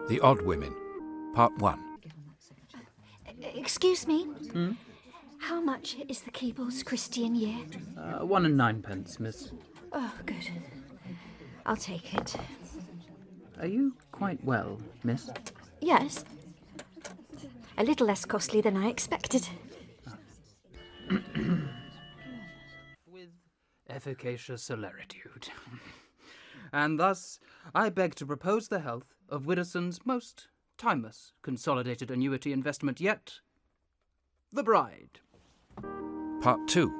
The Odd Women, Part 1. Excuse me? How much is the Keebles Christian year? 1 and 9 pence, miss. Oh, good. I'll take it. Are you quite well, miss? Yes. A little less costly than I expected. With efficacious celeritude. And thus, I beg to propose the health of Widdowson's most timeless consolidated annuity investment yet, the bride. Part 2.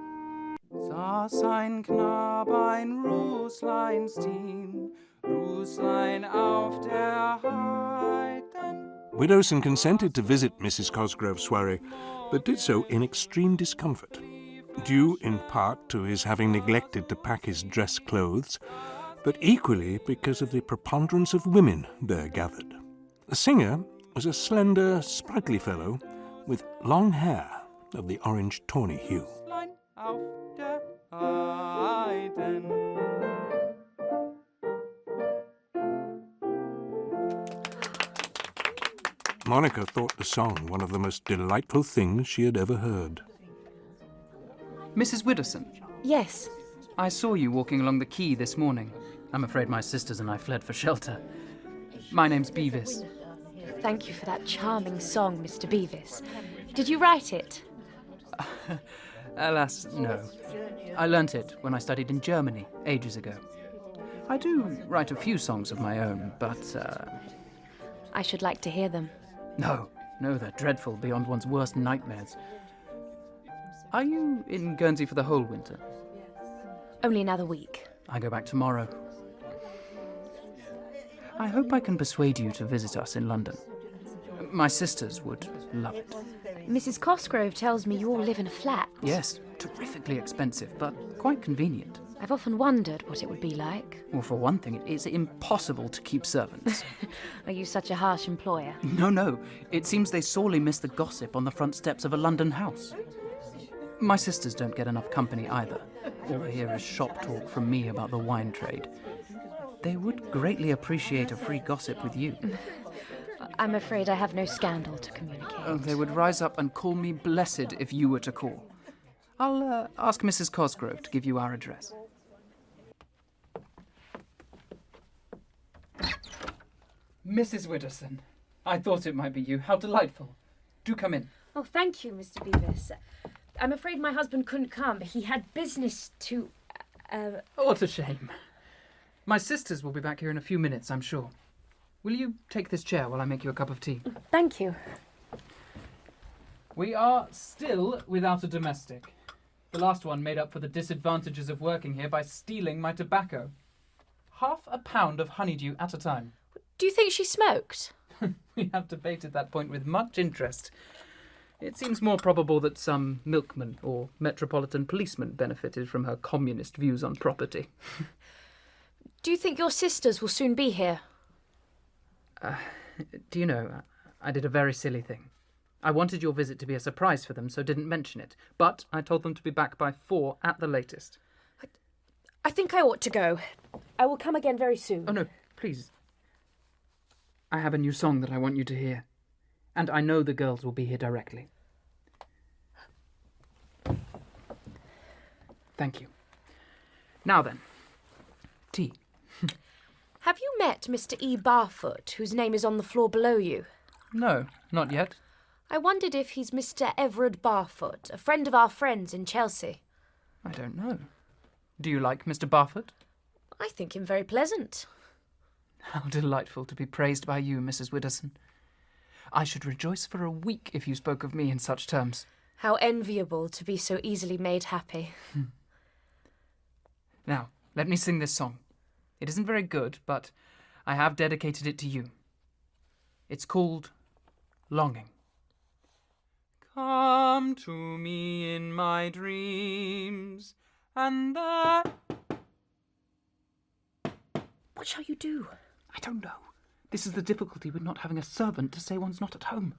Saß ein Knab ein Röslein stehen, Röslein auf der Heiden. Widdowson consented to visit Mrs. Cosgrove's soiree, but did so in extreme discomfort, due in part to his having neglected to pack his dress clothes, but equally because of the preponderance of women there gathered. The singer was a slender, sprightly fellow with long hair of the orange tawny hue. Monica thought the song one of the most delightful things she had ever heard. Mrs. Widdowson, Yes. I saw you walking along the quay this morning. I'm afraid my sisters and I fled for shelter. My name's Bevis. Thank you for that charming song, Mr. Bevis. Did you write it? Alas, no. I learnt it when I studied in Germany ages ago. I do write a few songs of my own, but, I should like to hear them. No, they're dreadful beyond one's worst nightmares. Are you in Guernsey for the whole winter? Only another week. I go back tomorrow. I hope I can persuade you to visit us in London. My sisters would love it. Mrs. Cosgrove tells me you all live in a flat. Yes, terrifically expensive, but quite convenient. I've often wondered what it would be like. Well, for one thing, it is impossible to keep servants. Are you such a harsh employer? No. It seems they sorely miss the gossip on the front steps of a London house. My sisters don't get enough company either. All they hear is shop talk from me about the wine trade. They would greatly appreciate a free gossip with you. I'm afraid I have no scandal to communicate. Oh, they would rise up and call me blessed if you were to call. I'll ask Mrs. Cosgrove to give you our address. Mrs. Widdowson, I thought it might be you. How delightful. Do come in. Oh, thank you, Mr. Bevis. I'm afraid my husband couldn't come. He had business to... What a shame. My sisters will be back here in a few minutes, I'm sure. Will you take this chair while I make you a cup of tea? Thank you. We are still without a domestic. The last one made up for the disadvantages of working here by stealing my tobacco. £1/2 of honeydew at a time. Do you think she smoked? We have debated that point with much interest. It seems more probable that some milkman or metropolitan policeman benefited from her communist views on property. Do you think your sisters will soon be here? Do you know, I did a very silly thing. I wanted your visit to be a surprise for them, so didn't mention it. But I told them to be back by 4 at the latest. I think I ought to go. I will come again very soon. Oh, no, please. I have a new song that I want you to hear. And I know the girls will be here directly. Thank you. Now then, tea. Have you met Mr. E. Barfoot, whose name is on the floor below you? No, not yet. I wondered if he's Mr. Everard Barfoot, a friend of our friends in Chelsea. I don't know. Do you like Mr. Barfoot? I think him very pleasant. How delightful to be praised by you, Mrs. Widdowson. I should rejoice for a week if you spoke of me in such terms. How enviable to be so easily made happy. Now, let me sing this song. It isn't very good, but I have dedicated it to you. It's called Longing. Come to me in my dreams, and there... What shall you do? I don't know. This is the difficulty with not having a servant to say one's not at home.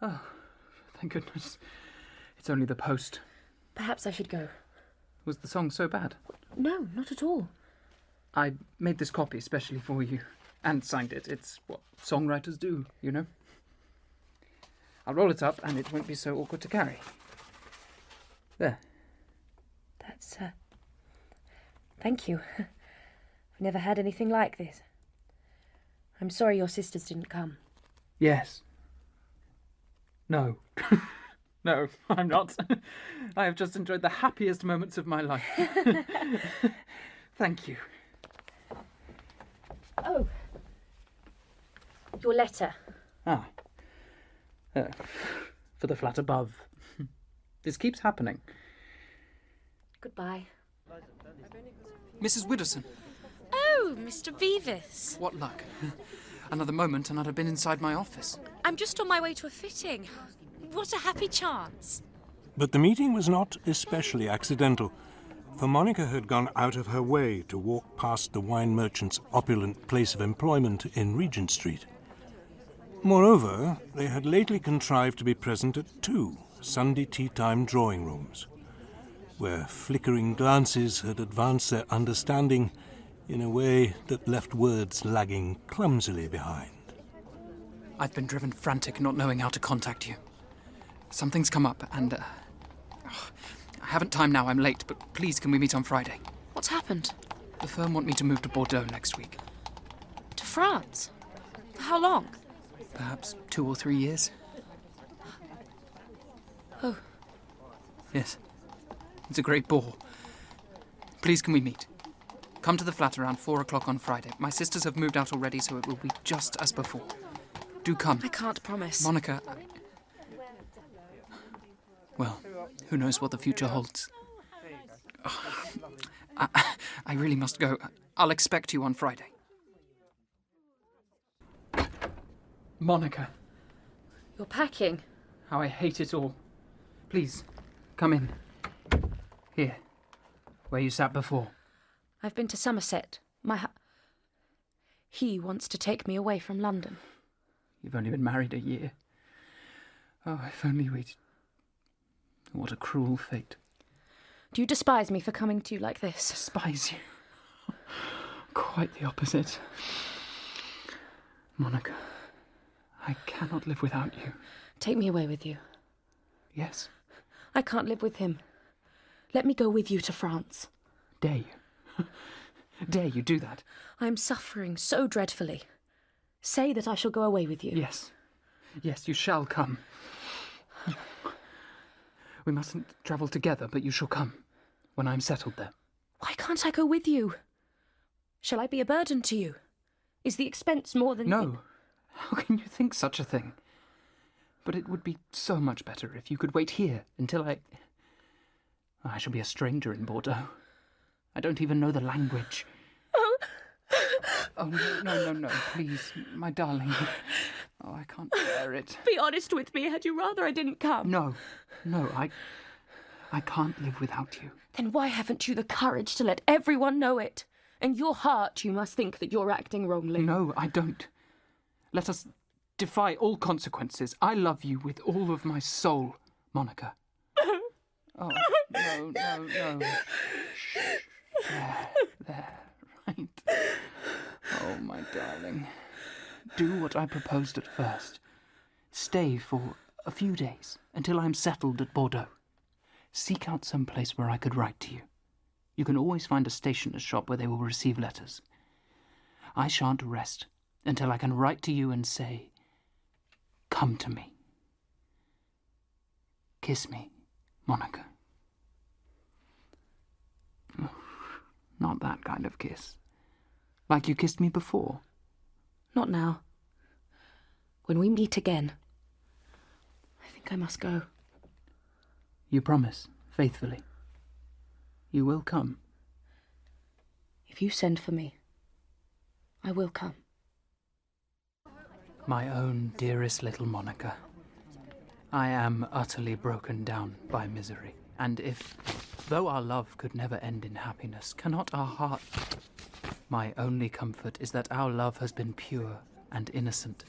Oh, thank goodness. It's only the post. Perhaps I should go. Was the song so bad? No, not at all. I made this copy especially for you. And signed it. It's what songwriters do, you know? I'll roll it up and it won't be so awkward to carry. There. That's, thank you. I've never had anything like this. I'm sorry your sisters didn't come. Yes. No. No, I'm not. I have just enjoyed the happiest moments of my life. Thank you. Oh. Your letter. Ah. For the flat above. This keeps happening. Goodbye. Mrs. Widdowson. Oh, Mr. Bevis. What luck. Another moment and I'd have been inside my office. I'm just on my way to a fitting. What a happy chance. But the meeting was not especially accidental, for Monica had gone out of her way to walk past the wine merchant's opulent place of employment in Regent Street. Moreover, they had lately contrived to be present at 2 Sunday tea-time drawing rooms, where flickering glances had advanced their understanding in a way that left words lagging clumsily behind. I've been driven frantic not knowing how to contact you. Something's come up and... I haven't time now, I'm late, but please can we meet on Friday? What's happened? The firm want me to move to Bordeaux next week. To France? For how long? Perhaps 2 or 3 years. Oh. Yes. It's a great bore. Please can we meet? Come to the flat around 4 o'clock on Friday. My sisters have moved out already, so it will be just as before. Do come. I can't promise. Monica... Well, who knows what the future holds. I really must go. I'll expect you on Friday. Monica, You're packing. how I hate it all. Please, come in. Here, where you sat before. I've been to Somerset. He wants to take me away from London. You've only been married a year. Oh, if only we'd... What a cruel fate. Do you despise me for coming to you like this? Despise you. Quite the opposite. Monica, I cannot live without you. Take me away with you. Yes, I can't live with him. Let me go with you to France. dare you. Dare you do that? I am suffering so dreadfully. Say that I shall go away with you. Yes. Yes, you shall come. We mustn't travel together, but you shall come when I'm settled there. Why can't I go with you? Shall I be a burden to you? Is the expense more than... No. How can you think such a thing? But it would be so much better if you could wait here until I shall be a stranger in Bordeaux. I don't even know the language. Oh, no, please, my darling. Oh, I can't bear it. Be honest with me. Had you rather I didn't come? No, I can't live without you. Then why haven't you the courage to let everyone know it? In your heart, you must think that you're acting wrongly. No, I don't. Let us defy all consequences. I love you with all of my soul, Monica. Oh, no. Shh. There, right. Oh, my darling. Do what I proposed at first. Stay for a few days until I'm settled at Bordeaux. Seek out some place where I could write to you. You can always find a stationer's shop where they will receive letters. I shan't rest until I can write to you and say, come to me. Kiss me, Monica. Oh, not that kind of kiss. Like you kissed me before. Not now. When we meet again, I think I must go. You promise, faithfully. You will come. If you send for me, I will come. My own dearest little Monica. I am utterly broken down by misery. And if, though our love could never end in happiness, cannot our heart... My only comfort is that our love has been pure and innocent.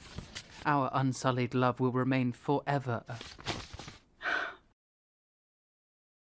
Our unsullied love will remain forever a